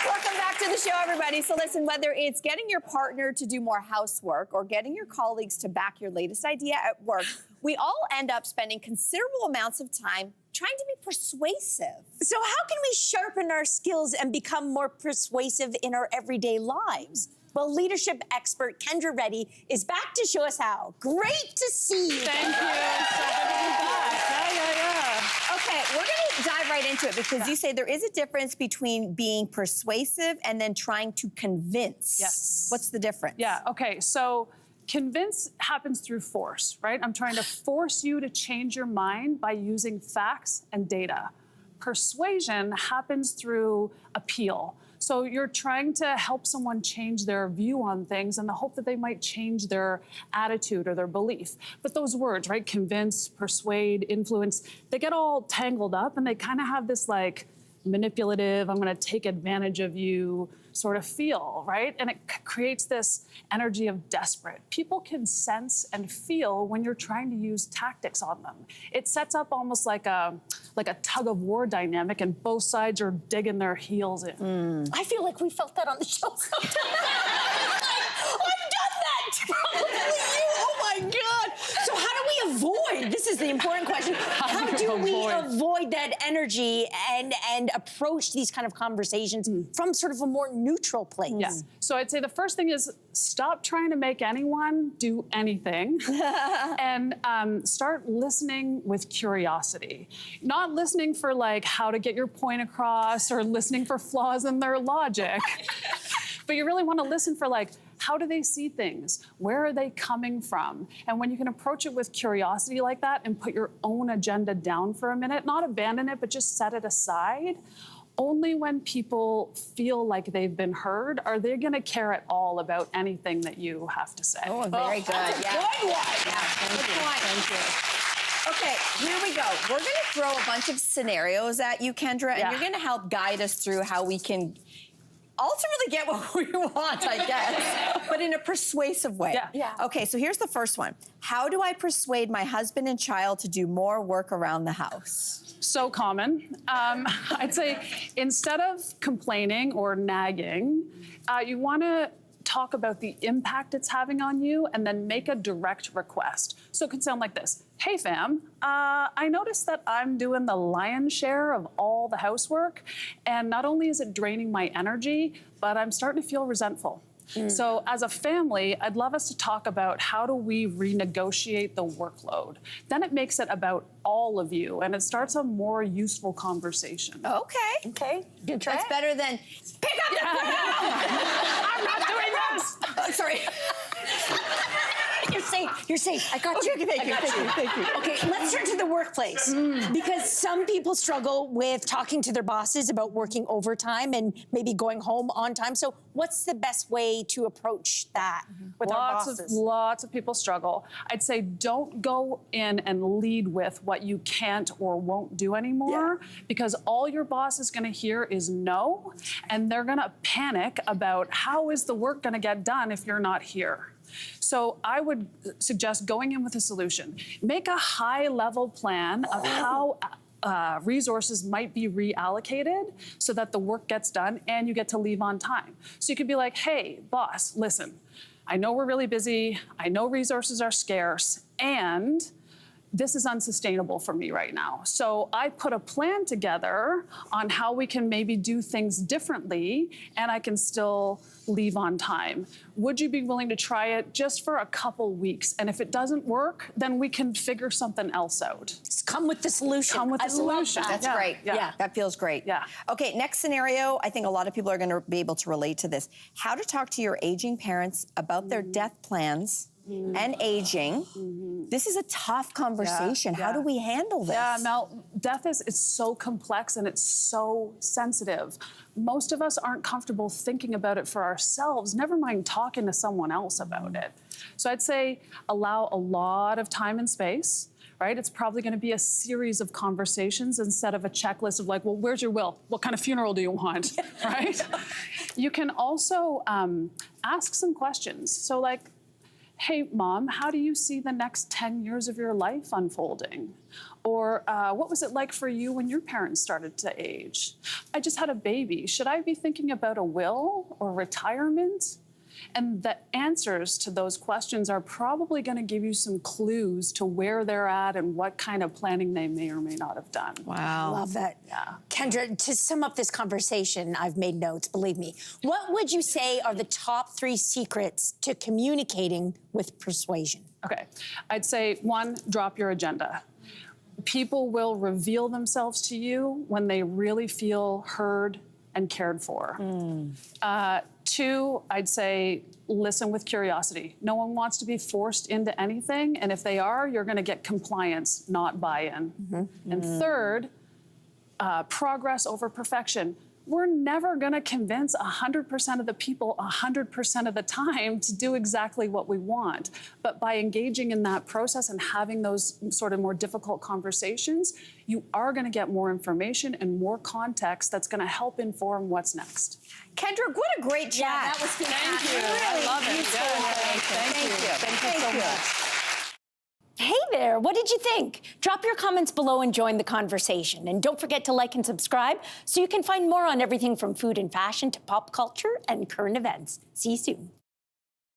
Welcome back to the show, everybody. So listen, whether it's getting your partner to do more housework or getting your colleagues to back your latest idea at work, we all end up spending considerable amounts of time trying to be persuasive. So how can we sharpen our skills and become more persuasive in our everyday lives? Well, leadership expert Kendra Reddy is back to show us how. Great to see you. Thank you. So good to be back. Yeah. Okay, we're going to dive right into it because you say there is a difference between being persuasive and then trying to convince. Yes. What's the difference? Yeah, okay, so convince happens through force, right? I'm trying to force you to change your mind by using facts and data. Persuasion happens through appeal. So you're trying to help someone change their view on things in the hope that they might change their attitude or their belief. But those words, right, convince, persuade, influence, they get all tangled up and they kind of have this like manipulative, I'm gonna take advantage of you sort of feel, right? And it creates this energy of desperate. People can sense and feel when you're trying to use tactics on them. It sets up almost like a tug of war dynamic and both sides are digging their heels in. I feel like we felt that on the show sometimes. I've done that. Probably you. Oh my God. So how do we avoid? This is the important question. How do we avoid that energy and approach these kind of conversations from sort of a more neutral place? Yeah. So I'd say the first thing is stop trying to make anyone do anything and start listening with curiosity. Not listening for like how to get your point across or listening for flaws in their logic, but you really want to listen for like, how do they see things? Where are they coming from? And when you can approach it with curiosity like that and put your own agenda down for a minute, not abandon it, but just set it aside, only when people feel like they've been heard are they going to care at all about anything that you have to say. Oh, very good. That's a good one. Yeah, thank you. Okay, here we go. We're going to throw a bunch of scenarios at you, Kendra, and you're going to help guide us through how we can ultimately get what we want, I guess, but in a persuasive way. Yeah. Okay, so here's the first one. How do I persuade my husband and child to do more work around the house? So common. I'd say instead of complaining or nagging, you want to talk about the impact it's having on you and then make a direct request. So it could sound like this. Hey fam, I noticed that I'm doing the lion's share of all the housework, and not only is it draining my energy, but I'm starting to feel resentful. So as a family, I'd love us to talk about how do we renegotiate the workload. Then it makes it about all of you, and it starts a more useful conversation. Okay. Okay, good try. That's better than, pick up the phone! I'm not doing this! Sorry. You're safe. You're safe. I got you. Okay, thank you. Okay, let's turn to the workplace. Because some people struggle with talking to their bosses about working overtime and maybe going home on time. So what's the best way to approach that with our bosses? Lots of people struggle. I'd say don't go in and lead with what you can't or won't do anymore, because all your boss is gonna hear is no, and they're gonna panic about how is the work gonna get done if you're not here. So I would suggest going in with a solution. Make a high-level plan of how resources might be reallocated so that the work gets done and you get to leave on time. So you could be like, hey, boss, listen, I know we're really busy, I know resources are scarce, and this is unsustainable for me right now. So I put a plan together on how we can maybe do things differently and I can still leave on time. Would you be willing to try it just for a couple weeks? And if it doesn't work, then we can figure something else out. Just come with the solution. Come with the solution. That's great. Yeah. That feels great. Yeah. Okay, next scenario, I think a lot of people are going to be able to relate to this. How to talk to your aging parents about their death plans and aging. This is a tough conversation. How do we handle this? Yeah, Mel, death is so complex and it's so sensitive. Most of us aren't comfortable thinking about it for ourselves, never mind talking to someone else about it. So I'd say allow a lot of time and space, right? It's probably gonna be a series of conversations instead of a checklist of like, well, where's your will? What kind of funeral do you want, right? You can also ask some questions. So like, hey, Mom, how do you see the next 10 years of your life unfolding? Or what was it like for you when your parents started to age? I just had a baby. Should I be thinking about a will or retirement? And the answers to those questions are probably going to give you some clues to where they're at and what kind of planning they may or may not have done. Wow. Love that. Yeah. Kendra, to sum up this conversation, I've made notes, believe me. What would you say are the top 3 secrets to communicating with persuasion? Okay. I'd say 1, drop your agenda. People will reveal themselves to you when they really feel heard and cared for. 2, I'd say listen with curiosity. No one wants to be forced into anything, and if they are, you're going to get compliance, not buy-in. And 3rd, progress over perfection. We're never going to convince 100% of the people 100% of the time to do exactly what we want. But by engaging in that process and having those sort of more difficult conversations, you are going to get more information and more context that's going to help inform what's next. Kendra, what a great chat. Yeah, that was fantastic. Really I love it. useful Good. information. Thank you. Thank you so much. Hey there, what did you think? Drop your comments below and join the conversation. And don't forget to like and subscribe so you can find more on everything from food and fashion to pop culture and current events. See you soon.